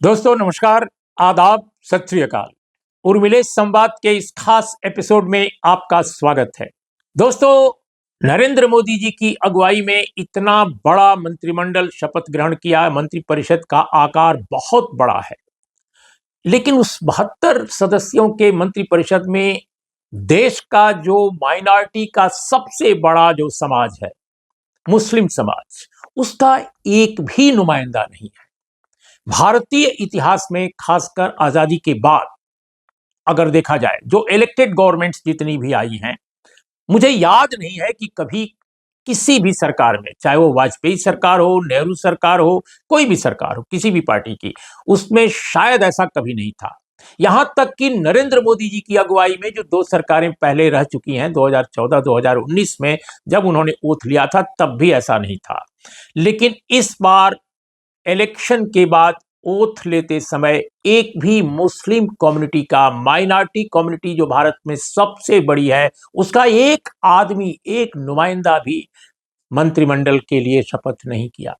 दोस्तों नमस्कार, आदाब, सत श्री अकाल। उर्मिलेश संवाद के इस खास एपिसोड में आपका स्वागत है। दोस्तों, नरेंद्र मोदी जी की अगुवाई में इतना बड़ा मंत्रिमंडल शपथ ग्रहण किया। मंत्रिपरिषद का आकार बहुत बड़ा है, लेकिन उस 72 सदस्यों के मंत्रिपरिषद में देश का जो माइनॉरिटी का सबसे बड़ा जो समाज है, मुस्लिम समाज, उसका एक भी नुमाइंदा नहीं है। भारतीय इतिहास में खासकर आजादी के बाद अगर देखा जाए, जो इलेक्टेड गवर्नमेंट्स जितनी भी आई हैं, मुझे याद नहीं है कि कभी किसी भी सरकार में, चाहे वो वाजपेयी सरकार हो, नेहरू सरकार हो, कोई भी सरकार हो किसी भी पार्टी की, उसमें शायद ऐसा कभी नहीं था। यहां तक कि नरेंद्र मोदी जी की अगुवाई में जो दो सरकारें पहले रह चुकी हैं, 2014-2019 में जब उन्होंने ओथ लिया था, तब भी ऐसा नहीं था। लेकिन इस बार इलेक्शन के बाद ओथ लेते समय एक भी मुस्लिम कम्युनिटी का, माइनॉरिटी कम्युनिटी जो भारत में सबसे बड़ी है, उसका एक आदमी, एक नुमाइंदा भी मंत्रिमंडल के लिए शपथ नहीं किया।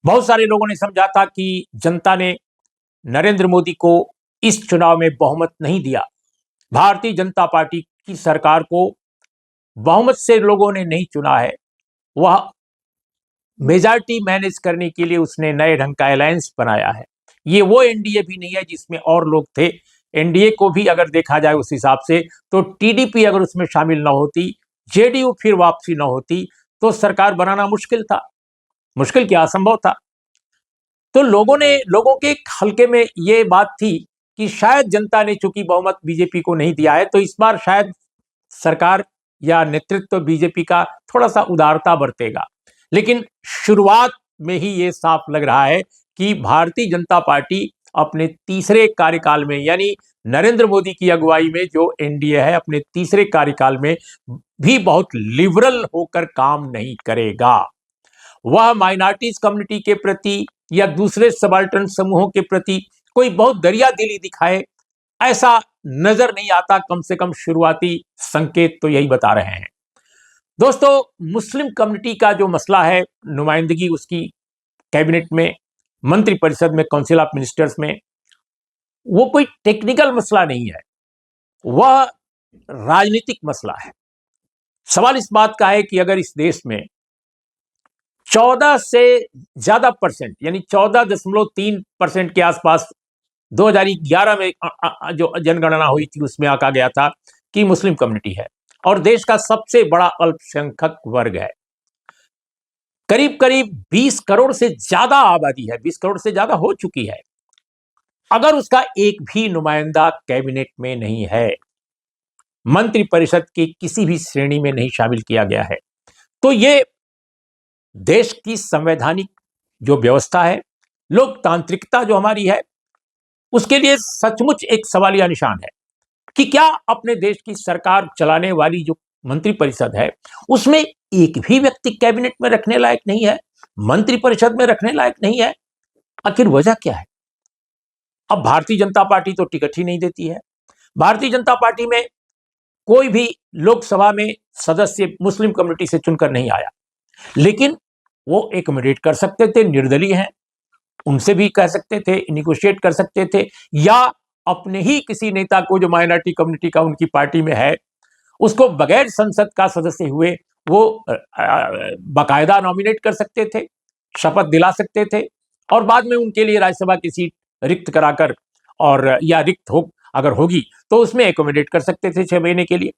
बहुत सारे लोगों ने समझा था कि जनता ने नरेंद्र मोदी को इस चुनाव में बहुमत नहीं दिया। भारतीय जनता पार्टी की सरकार को बहुमत से लोगों ने नहीं चुना है, वह मेजॉरिटी मैनेज करने के लिए उसने नए ढंग का अलायंस बनाया है। ये वो एनडीए भी नहीं है जिसमें और लोग थे। एनडीए को भी अगर देखा जाए उस हिसाब से, तो टीडीपी अगर उसमें शामिल ना होती, जेडीयू फिर वापसी ना होती, तो सरकार बनाना मुश्किल था। मुश्किल क्या, असंभव था। तो लोगों के हल्के में ये बात थी कि शायद जनता ने चूंकि बहुमत बीजेपी को नहीं दिया है, तो इस बार शायद सरकार या नेतृत्व बीजेपी का थोड़ा सा उदारता बरतेगा। लेकिन शुरुआत में ही ये साफ लग रहा है कि भारतीय जनता पार्टी अपने तीसरे कार्यकाल में, यानी नरेंद्र मोदी की अगुवाई में जो एनडीए है, अपने तीसरे कार्यकाल में भी बहुत लिबरल होकर काम नहीं करेगा। वह माइनॉरिटीज कम्युनिटी के प्रति या दूसरे सबाल्टर्न समूहों के प्रति कोई बहुत दरिया दिली दिखाए, ऐसा नजर नहीं आता। कम से कम शुरुआती संकेत तो यही बता रहे हैं। दोस्तों, मुस्लिम कम्युनिटी का जो मसला है, नुमाइंदगी उसकी कैबिनेट में, मंत्रिपरिषद में, काउंसिल ऑफ मिनिस्टर्स में, वो कोई टेक्निकल मसला नहीं है, वह राजनीतिक मसला है। सवाल इस बात का है कि अगर इस देश में 14 से ज्यादा परसेंट, यानी 14.3% के आसपास 2011 में जो जनगणना हुई थी, उसमें आका गया था कि मुस्लिम कम्युनिटी है और देश का सबसे बड़ा अल्पसंख्यक वर्ग है। करीब करीब 20 करोड़ से ज्यादा आबादी है, 20 करोड़ से ज्यादा हो चुकी है। अगर उसका एक भी नुमाइंदा कैबिनेट में नहीं है, मंत्रिपरिषद की किसी भी श्रेणी में नहीं शामिल किया गया है, तो ये देश की संवैधानिक जो व्यवस्था है, लोकतांत्रिकता जो हमारी है, उसके लिए सचमुच एक सवालिया निशान है कि क्या अपने देश की सरकार चलाने वाली जो मंत्रिपरिषद है, उसमें एक भी व्यक्ति कैबिनेट में रखने लायक नहीं है, मंत्रिपरिषद में रखने लायक नहीं है। आखिर वजह क्या है? अब भारतीय जनता पार्टी तो टिकट ही नहीं देती है। भारतीय जनता पार्टी में कोई भी लोकसभा में सदस्य मुस्लिम कम्युनिटी से चुनकर नहीं आया, लेकिन वो एकमोडेट कर सकते थे, निर्दलीय हैं, उनसे भी कह सकते थे, निगोशिएट कर सकते थे, या अपने ही किसी नेता को जो माइनॉरिटी कम्युनिटी का उनकी पार्टी में है, उसको बगैर संसद का सदस्य हुए वो बाकायदा नॉमिनेट कर सकते थे, शपथ दिला सकते थे, और बाद में उनके लिए राज्यसभा की सीट रिक्त कराकर, और या रिक्त हो अगर होगी तो उसमें एकोमोडेट कर सकते थे 6 महीने के लिए,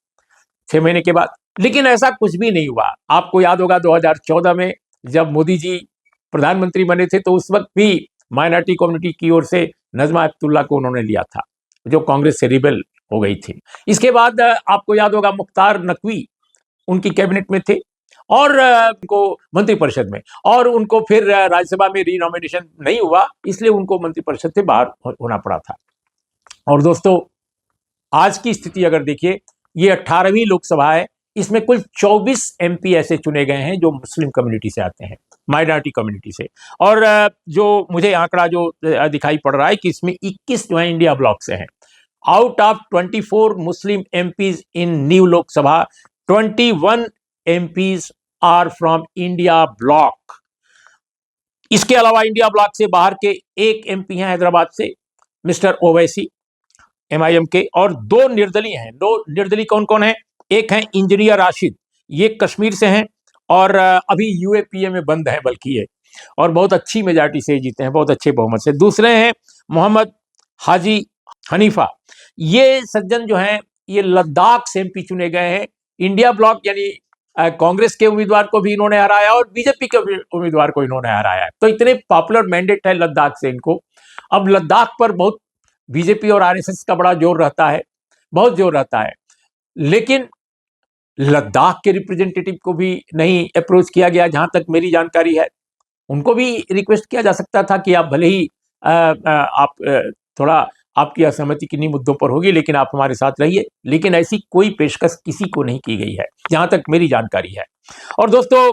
6 महीने के बाद। लेकिन ऐसा कुछ भी नहीं हुआ। आपको याद होगा 2014 में जब मोदी जी प्रधानमंत्री बने थे, तो उस वक्त भी माइनॉरिटी कम्युनिटी की ओर से नजमा हेपतुल्ला को उन्होंने लिया था, जो कांग्रेस से रिबेल हो गई थी। इसके बाद आपको याद होगा मुख्तार नकवी उनकी कैबिनेट में थे, और उनको मंत्रिपरिषद में, और उनको फिर राज्यसभा में रीनॉमिनेशन नहीं हुआ, इसलिए उनको मंत्रिपरिषद से बाहर होना पड़ा था। और दोस्तों, आज की स्थिति अगर देखिए, ये 18वीं लोकसभा है, इसमें कुल 24 एमपी ऐसे चुने गए हैं जो मुस्लिम कम्युनिटी से आते हैं, माइनॉरिटी कम्युनिटी से। और जो मुझे आंकड़ा जो दिखाई पड़ रहा है कि इसमें 21 जो है इंडिया ब्लॉक से हैं। Out of 24 Muslim MPs in new Lok Sabha, 21 MPs are from India bloc. इसके अलावा इंडिया ब्लॉक से बाहर के एक एमपी हैं हैदराबाद से, मिस्टर ओवैसी, एमआईएम के, और दो निर्दलीय हैं। दो निर्दलीय कौन कौन है? एक है इंजीनियर राशिद, ये कश्मीर से हैं और अभी यूएपीए में बंद है बल्कि ये, और बहुत अच्छी मेजॉरिटी से जीते हैं, बहुत अच्छे बहुमत से। दूसरे हैं मोहम्मद हाजी हनीफा, ये सज्जन जो हैं ये लद्दाख से एमपी चुने गए हैं। इंडिया ब्लॉक यानी कांग्रेस के उम्मीदवार को भी इन्होंने हराया और बीजेपी के उम्मीदवार को इन्होंने हराया है। तो इतने पॉपुलर मैंडेट है लद्दाख से इनको। अब लद्दाख पर बहुत बीजेपी और आरएसएस का बड़ा जोर रहता है, बहुत जोर रहता है, लेकिन लद्दाख के रिप्रेजेंटेटिव को भी नहीं अप्रोच किया गया जहां तक मेरी जानकारी है। उनको भी रिक्वेस्ट किया जा सकता था कि आप भले ही आप थोड़ा आपकी असहमति किन्हीं मुद्दों पर होगी लेकिन आप हमारे साथ रहिए, लेकिन ऐसी कोई पेशकश किसी को नहीं की गई है जहां तक मेरी जानकारी है। और दोस्तों,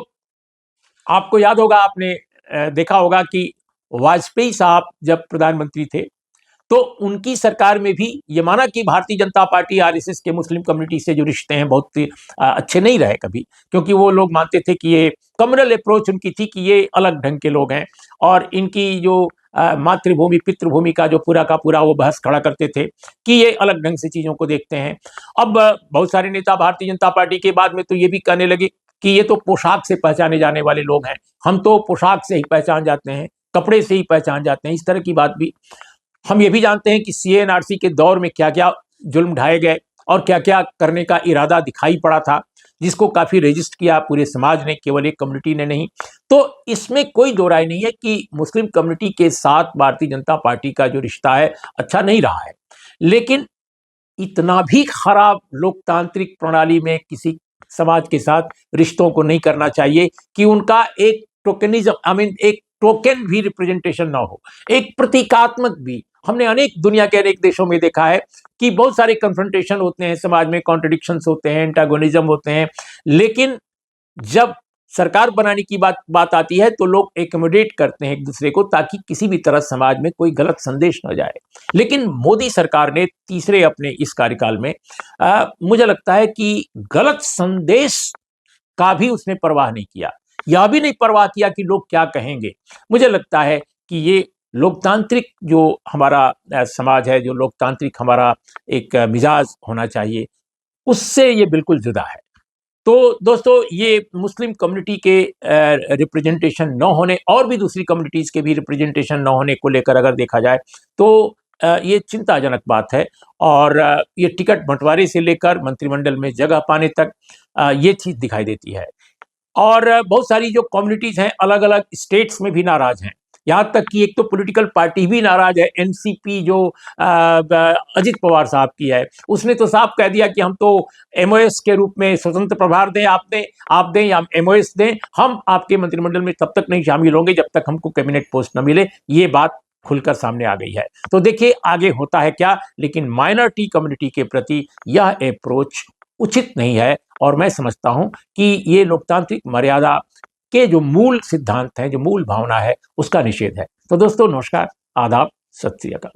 आपको याद होगा, आपने देखा होगा कि वाजपेयी साहब जब प्रधानमंत्री थे तो उनकी सरकार में भी ये माना कि भारतीय जनता पार्टी आरएसएस के मुस्लिम कम्युनिटी से जो रिश्ते हैं बहुत अच्छे नहीं रहे कभी, क्योंकि वो लोग मानते थे कि ये कम्युनल अप्रोच उनकी थी कि ये अलग ढंग के लोग हैं, और इनकी जो मातृभूमि पितृभूमि का जो पूरा का पूरा वो बहस खड़ा करते थे कि ये अलग ढंग से चीज़ों को देखते हैं। अब बहुत सारे नेता भारतीय जनता पार्टी के बाद में तो ये भी कहने लगे कि ये तो पोशाक से पहचाने जाने वाले लोग हैं, हम तो पोशाक से ही पहचान जाते हैं, कपड़े से ही पहचान जाते हैं, इस तरह की बात भी। हम ये भी जानते हैं कि सीएनआरसी के दौर में क्या क्या जुल्म ढाए गए और क्या क्या करने का इरादा दिखाई पड़ा था, जिसको काफ़ी रजिस्ट किया पूरे समाज ने, केवल एक कम्युनिटी ने नहीं। तो इसमें कोई दो राय नहीं है कि मुस्लिम कम्युनिटी के साथ भारतीय जनता पार्टी का जो रिश्ता है अच्छा नहीं रहा है, लेकिन इतना भी खराब लोकतांत्रिक प्रणाली में किसी समाज के साथ रिश्तों को नहीं करना चाहिए कि उनका एक टोकनिज्म एक टोकन भी रिप्रेजेंटेशन ना हो, एक प्रतीकात्मक भी। हमने दुनिया के अनेक देशों में देखा है कि बहुत सारे कन्फ्रंटेशन होते हैं समाज में, कॉन्ट्रडिक्शंस होते हैं, एंटागोनिज्म होते हैं, लेकिन जब सरकार बनाने की बात आती है तो लोग एकोमोडेट करते हैं एक दूसरे को ताकि किसी भी तरह समाज में कोई गलत संदेश न जाए। लेकिन मोदी सरकार ने तीसरे अपने इस कार्यकाल में मुझे लगता है कि गलत संदेश का भी उसने परवाह नहीं किया, यह भी नहीं परवाह किया कि लोग क्या कहेंगे। मुझे लगता है कि ये लोकतांत्रिक जो हमारा समाज है, जो लोकतांत्रिक हमारा एक मिजाज होना चाहिए, उससे ये बिल्कुल जुदा है। तो दोस्तों, ये मुस्लिम कम्युनिटी के रिप्रेजेंटेशन न होने और भी दूसरी कम्युनिटीज़ के भी रिप्रेजेंटेशन न होने को लेकर अगर देखा जाए तो ये चिंताजनक बात है। और ये टिकट बंटवारे से लेकर मंत्रिमंडल में जगह पाने तक ये चीज़ दिखाई देती है। और बहुत सारी जो कम्युनिटीज़ हैं अलग अलग स्टेट्स में भी नाराज हैं, यहाँ तक कि एक तो पॉलिटिकल पार्टी भी नाराज है, एनसीपी जो अजित पवार साहब की है, उसने तो साफ कह दिया कि हम तो एमओएस के रूप में स्वतंत्र प्रभार दें, आप दें या एमओएस दें, हम आपके मंत्रिमंडल में तब तक नहीं शामिल होंगे जब तक हमको कैबिनेट पोस्ट न मिले। ये बात खुलकर सामने आ गई है। तो देखिए आगे होता है क्या, लेकिन माइनॉरिटी कम्युनिटी के प्रति यह अप्रोच उचित नहीं है, और मैं समझता हूं कि ये लोकतांत्रिक मर्यादा के जो मूल सिद्धांत हैं, जो मूल भावना है, उसका निषेध है। तो दोस्तों, नमस्कार, आदाब, सत श्री अकाल।